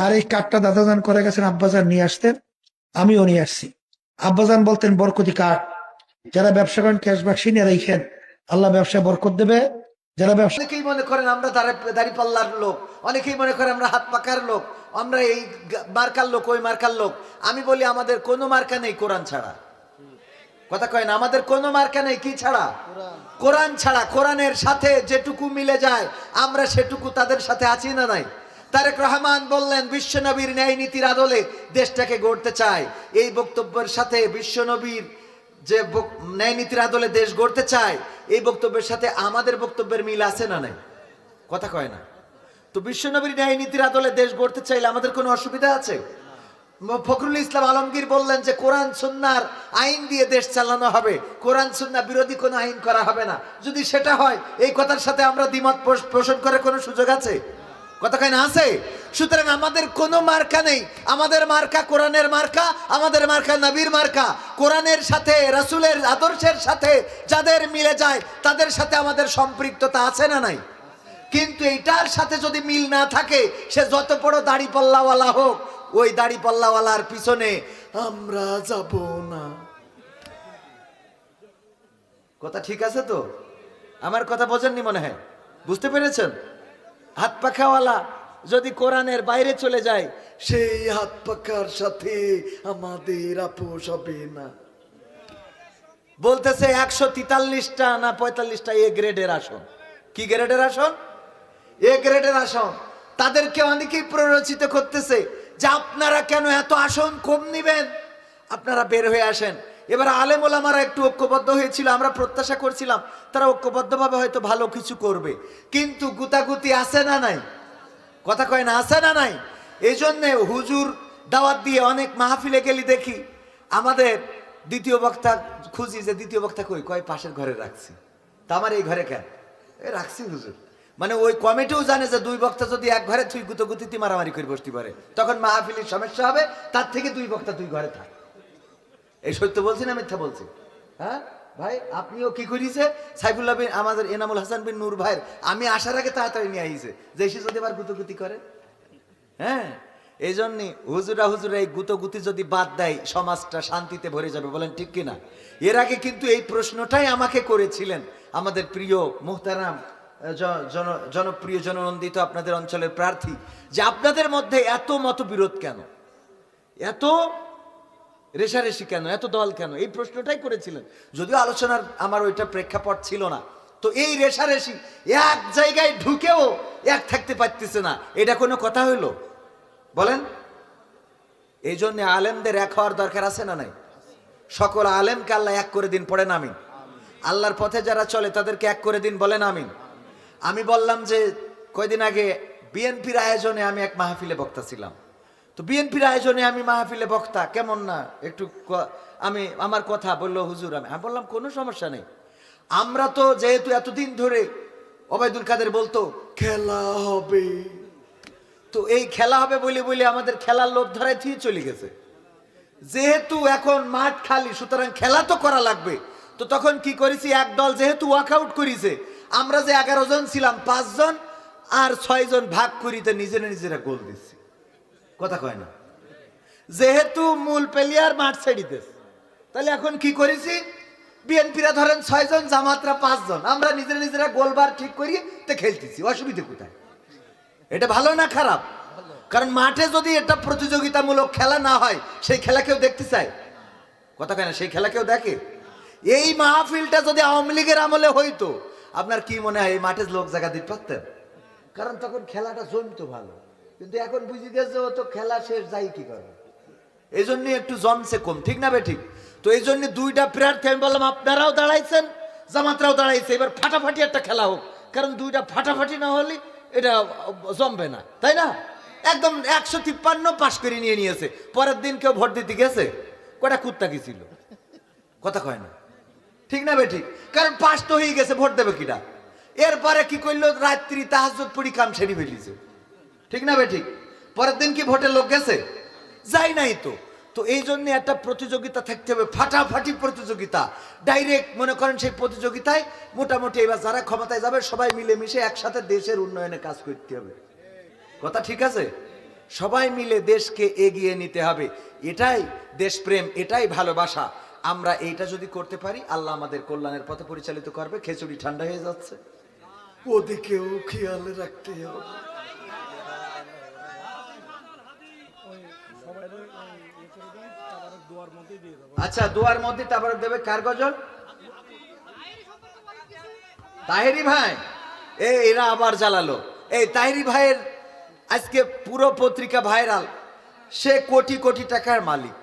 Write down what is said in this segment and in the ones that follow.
আর এই কাঠটা দাদাজান করে গেছেন, আব্বাজান নিয়ে আসতেন, আমিও নিয়ে আসছি। আব্বাজান বলতেন বরকতি কাঠ, যারা ব্যবসা করেন ক্যাশ বাক্সি নিয়ে রেখেন, আল্লাহ ব্যবসায় বরকত দেবে। যারা ব্যবসা, অনেকেই মনে করেন আমরা দাড়িপাল্লার লোক, অনেকেই মনে করেন আমরা হাত পাকার লোক, আমরা এই মার্কার লোক, ওই মার্কার লোক। আমি বলি আমাদের কোনো মার্কা নেই কোরআন ছাড়া। কথা কয় না, আমাদের কোনো মার্কা নেই কি ছাড়া? কোরআন ছাড়া। কোরআনের সাথে যেটুকু মিলে যায় আমরা সেটুকু তাদের সাথে আছি না নাই? তারেক রহমান বললেন বিশ্বনবীর ন্যায় নীতির আদলে দেশটাকে গড়তে চায়। এই বক্তব্যের সাথে বিশ্বনবীর যে ন্যায় নীতির আদলে দেশ গড়তে চায়, এই বক্তব্যের সাথে আমাদের বক্তব্যের মিল আছে না নাই? কথা কয় না। তো বিশ্বনবীর ন্যায় নীতির আদলে দেশ গড়তে চাইলে আমাদের কোনো অসুবিধা আছে? ফখরুল ইসলাম আলমগীর বললেন যে কোরআন সুন্নাহর আইন দিয়ে দেশ চালানো হবে, কোরআন সুন্নাহ বিরোধী কোনো আইন করা হবে না। যদি সেটা হয়, এই কথার সাথে আমরা দ্বিমত পোষণ করার কোনো সুযোগ আছে? কথা কয় না, আছে? সুতরাং আমাদের কোনো মার্কা নেই। আমাদের মার্কা কোরআনের মার্কা, আমাদের মার্কা নবীর মার্কা। কোরআনের সাথে রাসূলের আদর্শের সাথে যাদের মিলে যায় তাদের সাথে আমাদের সম্পৃক্ততা আছে না নাই? কিন্তু এইটার সাথে যদি মিল না থাকে, সে যত বড় দাড়ি পাল্লাওয়ালা হোক, ওই দাড়ি পাল্লাওয়ালার পিছনে আমরা যাব না। কথা ঠিক আছে তো? আমার কথা বোঝেননি মনে হয়, বুঝতে পেরেছেন? হাত পাখাওয়ালা যদি কোরআনের বাইরে চলে যায়, সেই হাত পাখার সাথে আমাদের আপোষ হবে না। বলতেছে 143টা না 45টা এ গ্রেডের আসন। কি গ্রেডের আসন? এ গ্রেডের আসন। তাদেরকে অনেকেই প্ররোচিত করতেছে যে আপনারা কেন এত আসন কম নিবেন, আপনারা বের হয়ে আসেন। এবার আলেম ওলামারা একটু ঐক্যবদ্ধ হয়েছিল, আমরা প্রত্যাশা করছিলাম তারা ঐক্যবদ্ধভাবে হয়তো ভালো কিছু করবে, কিন্তু গুতাগুতি আছে না নাই? কথা কয় না, আছে না নাই? এই জন্যে হুজুর দাওয়াত দিয়ে অনেক মাহফিলে গেলি দেখি আমাদের দ্বিতীয় বক্তা খুঁজি যে দ্বিতীয় বক্তা কই, কয় পাশের ঘরে রাখছি। তা আমার এই ঘরে কেন? এ রাখছি হুজুর। মানে ওই কমিটিও জানে যে দুই বক্তা যদি এক ঘরে তুই গুতগুতিতে মারামারি করে বসতে পারে, তখন মাহফিলের সমস্যা হবে। তার থেকে দুই বক্তা দুই ঘরে থাক। এই সত্য বলছি না মিথ্যা বলছি? হ্যাঁ ভাই, আপনিও কি করিছে? সাইফুল্লাহ বিন আমাদের এনামুল হাসান বিন নূর ভাইয়ের আমি আসার আগে তাড়াতাড়ি নিয়ে আইছে যে এসে যদি আবার গুতগুতি করে। হ্যাঁ, এই জন্যে হুজুরা এই গুতগুতি যদি বাদ দেয়, সমাজটা শান্তিতে ভরে যাবে। বলেন ঠিক কিনা? এর আগে কিন্তু এই প্রশ্নটাই আমাকে করেছিলেন আমাদের প্রিয় মুহতারাম জনপ্রিয় জননন্দিত আপনাদের অঞ্চলের প্রার্থী, যে আপনাদের মধ্যে এত মতবিরোধ কেন, এত রেশারেশি কেন, এত দল কেন? এই প্রশ্নটাই করেছিলেন। যদিও আলোচনার আমার ওইটা প্রেক্ষাপট ছিল না। তো এই রেশারেশি এক জায়গায় ঢুকেও এক থাকতে পারতেছে না, এটা কোনো কথা হইল? বলেন। এই জন্য আলেমদের এক হওয়ার দরকার আছে না নাই? সকল আলেমকে আল্লাহ এক করে দিন, পড়েন আমিন। আল্লাহর পথে যারা চলে তাদেরকে এক করে দিন, বলেন আমিন। আমি বললাম যে কয়দিন আগে বিএনপির আয়োজনে আমি এক মাহফিলে বক্তা ছিলাম। তো বিএনপির আয়োজনে আমি মাহফিলে বক্তা, কেমন না একটু আমি আমার কথা বললো হুজুর। আমি বললাম কোনো সমস্যা নেই, আমরা তো যেহেতু এতদিন ধরে ওবায়দুল কাদের বলতো খেলা হবে, তো এই খেলা হবে বলে বলে আমাদের খেলার লোভ ধরায় দিয়ে চলে গেছে। যেহেতু এখন মাঠ খালি, সুতরাং খেলা তো করা লাগবে। তো তখন কি করেছি, এক দল যেহেতু ওয়াকআউট করেছে, আমরা যে 11 জন ছিলাম 5 জন আর 6 জন ভাগ করিতে নিজেরা গোল দিচ্ছি। কথা কয় না? যেহেতু মূল প্লেয়ার মাঠ ছেড়িতেছে, তাহলে এখন কি করেছি, বিএনপিরা ধরেন 6 জন, জামাতরা 5 জন, আমরা নিজেরা গোলবার ঠিক করি তো খেলতেছি। অসুবিধা কোথায়? এটা ভালো না খারাপ? কারণ মাঠে যদি এটা প্রতিযোগিতামূলক খেলা না হয়, সেই খেলা কেউ দেখতে চায়? কথা কয় না? সেই খেলা কেউ দেখে? এই মাহফিলটা যদি আওয়ামী লীগের আমলে হইতো, আপনার কি মনে হয় এই মাঠে লোক জায়গা দিতে পারতেন? কারণ তখন খেলাটা জমতো ভালো। কিন্তু এখন বুঝে গেছে ও তো খেলা শেষ, যাই কি করে। এই জন্য একটু জমছে কম, ঠিক না বেঠিক? তো এই জন্য দুইটা প্রার্থী আমি বললাম আপনারাও দাঁড়াইছেন, জামাতরাও দাঁড়াইছে, এবার ফাটাফাটি একটা খেলা হোক। কারণ দুইটা ফাটাফাটি না হলে এটা জমবে না, তাই না? একদম 153 পাশ করে নিয়েছে। পরের দিন কেউ ভোট দিতে গেছে? কটা কুত্তা কি ছিল? কথা কয় না? ঠিক না বেঠিক? কারণ পাশ তো হয়ে গেছে, ভোট দেবে কিনা? এরপরে কি করলো, রাত্রি তাহাজ্জুদ পড়ি কাম সেরে ফেলিছে। ঠিক না বেঠিক? পরের দিন কি ভোটের লোক গেছে? যাই নাই তো। তো এই জন্য একটা প্রতিযোগিতা থাকতে হবে, ফাটাফাটি প্রতিযোগিতা। ডাইরেক্ট মনে করেন সেই প্রতিযোগিতায় মোটামুটি এবার যারা ক্ষমতায় যাবে সবাই মিলেমিশে একসাথে দেশের উন্নয়নে কাজ করতে হবে। কথা ঠিক আছে? সবাই মিলে দেশকে এগিয়ে নিতে হবে। এটাই দেশপ্রেম, এটাই ভালোবাসা। আমরা এইটা যদি করতে পারি, আল্লাহ আমাদের কল্যাণের পথে পরিচালিত করবে। খিচুড়ি ঠান্ডা হয়ে যাচ্ছে, ওদিকেও খেয়াল রাখতে হবে। আচ্ছা, দোয়ার মধ্যে তাবারক দেবে কার গজল? তাহেরি ভাই, এরা আবার জ্বালালো। এই তাহেরি ভাইয়ের আজকে পুরো পত্রিকা ভাইরাল। সে কোটি কোটি টাকার মালিক।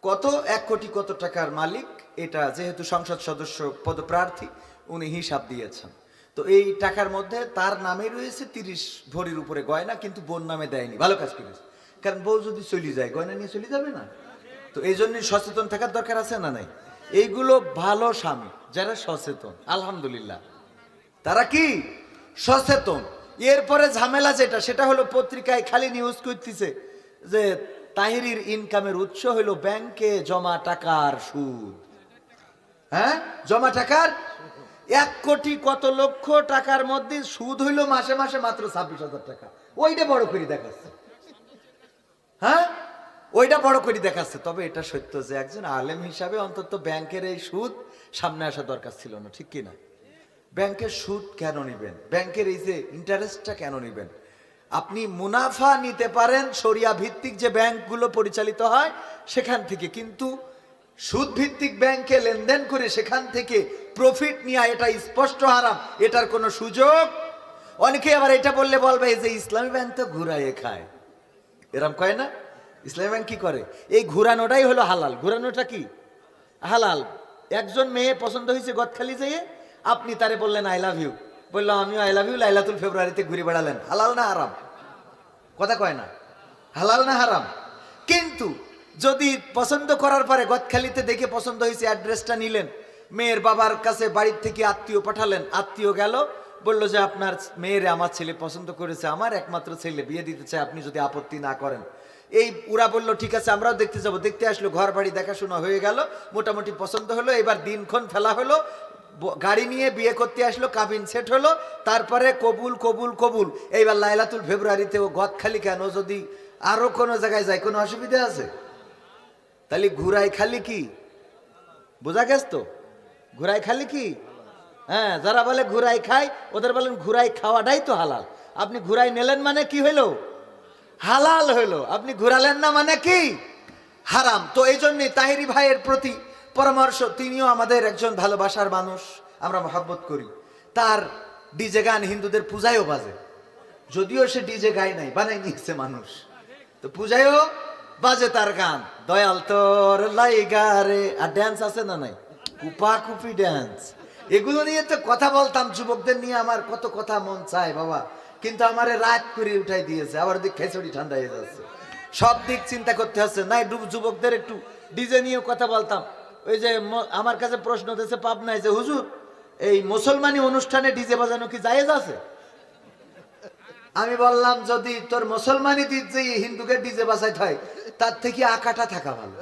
কত, 1 কোটি কত টাকার মালিক, এটা যেহেতু সংসদ সদস্য পদপ্রার্থী, উনি হিসাব দিয়েছেন। তো এই টাকার মধ্যে তার নামে রয়েছে 30 ভরির উপরে গয়না, কিন্তু বোন নামে দেয়নি। ভালো কাজ করেছে, কারণ বউ যদি চলে যায় গয়না নিয়ে চলে যাবে না। তো এই জন্যই সচেতন থাকার দরকার আছে না নাই? এইগুলো ভালো স্বামী যারা সচেতন, আলহামদুলিল্লাহ, তারা কি সচেতন। এরপরে ঝামেলা যেটা, সেটা হলো পত্রিকায় খালি নিউজ করতেছে যে তাহিরির ইনকামের উৎস হলো ব্যাংকে জমা টাকার সুদ। হ্যাঁ, জমা টাকার 1 কোটি কত লক্ষ টাকার মধ্যে সুদ হইলো মাসে মাসে মাত্র 26,000 টাকা। ওইটা বড় করে দেখাচ্ছে। হ্যাঁ, ওইটা বড় করে দেখাচ্ছে। তবে এটা সত্য যে একজন আলেম হিসাবে অন্তত ব্যাংকের এই সুদ সামনে আসা দরকার ছিল না, ঠিক কিনা? ব্যাংকের সুদ কেন নিবেন? ব্যাংকের এই যে ইন্টারেস্টটা কেন নিবেন? আপনি মুনাফা নিতে পারেন শরিয়া ভিত্তিক যে ব্যাংকগুলো পরিচালিত হয় সেখান থেকে, কিন্তু সুদ ভিত্তিক ব্যাংকে লেনদেন করে সেখান থেকে প্রফিট নেওয়া, এটা স্পষ্ট হারাম, এটার কোনো সুযোগ। অনেকে আবার এটা বললে বলবে যে ইসলামী ব্যাংক তো ঘুরাইয়ে খায়, এরম কয় না? ইসলামী ব্যাংক কি করে? এই ঘুরানোটাই হলো হালাল। ঘুরানোটা কি হালাল? একজন মেয়ে পছন্দ হয়েছে গদখালি যেয়ে, আপনি তারে বললেন আই লাভ ইউ, বললাম আমিও আই লাভ ইউ, লাইলাতুল ফেব্রুয়ারিতে ঘুরে বেড়ালেন। হালাল না হারাম? কথা কয় না, হালাল না হারাম? কিন্তু যদি পছন্দ করার পরে গদখালিতে দেখে পছন্দ হয়েছে, অ্যাড্রেসটা নিলেন, মেয়ের বাবার কাছে বাড়ির থেকে আত্মীয় পাঠালেন, আত্মীয় গেল, বললো যে আপনার মেয়েরে আমার ছেলে পছন্দ করেছে, আমার একমাত্র ছেলে, বিয়ে দিতে চায়, আপনি যদি আপত্তি না করেন। এই ওরা বললো ঠিক আছে আমরাও দেখতে যাব। দেখতে আসলো, ঘর বাড়ি দেখাশোনা হয়ে গেল, মোটামুটি পছন্দ হলো। এবার দিনক্ষণ ফেলা হলো, গাড়ি নিয়ে বিয়ে করতে আসলো, কাবিন সেট হলো, তারপরে কবুল কবুল কবুল। এইবার লাইলাতুল ফেব্রুয়ারিতে ও গদখালি কেন? যদি আরো কোনো জায়গায় যায় কোনো অসুবিধা আছে? তাহলে ঘুরাই খালি কি বোঝা গেছ তো? ঘুরাই খালি কি? হ্যাঁ, যারা বলে ঘুরাই খাই, ওদের বলেন ঘুরাই খাওয়াটাই তো হালাল। আপনি ঘুরাই নিলেন মানে কি হইলো? হালাল হইলো। আপনি ঘুরালেন না মানে কি? হারাম। তো এই জন্যই তাহেরি ভাইয়ের প্রতি পরামর্শ, তিনিও আমাদের একজন ভালোবাসার মানুষ, আমরা মহব্বত করি। তার ডিজে গান হিন্দুদের পূজায়ও বাজে, যদিও সে ডিজে গায় নাই, বানাই নিয়েছে মানুষ, তো পূজায়ও বাজে তার গান। দয়াল তোর লাইগারে, আর ড্যান্স আছে না নাই? কুপা কুপি ড্যান্স। এগুলো নিয়ে তো কথা বলতাম, যুবকদের নিয়ে আমার কত কথা মন চায় বাবা, কিন্তু আমারে রাত করে উঠাই দিয়েছে। আবার দিক খেচড়ি ঠান্ডা হয়ে যাচ্ছে, সব দিক চিন্তা করতে হচ্ছে। নাই যুবকদের একটু ডিজে নিয়েও কথা বলতাম। ওই যে আমার কাছে প্রশ্ন দিয়েছে পাবনায় যে হুজুর, এই মুসলমানি অনুষ্ঠানে ডিজে বাজানো কি জায়েজ আছে? আমি বললাম যদি তোর মুসলমানি দিক যে হিন্দুকে ডিজে বাজাইতে হয়, তার থেকে আকাটা থাকা ভালো।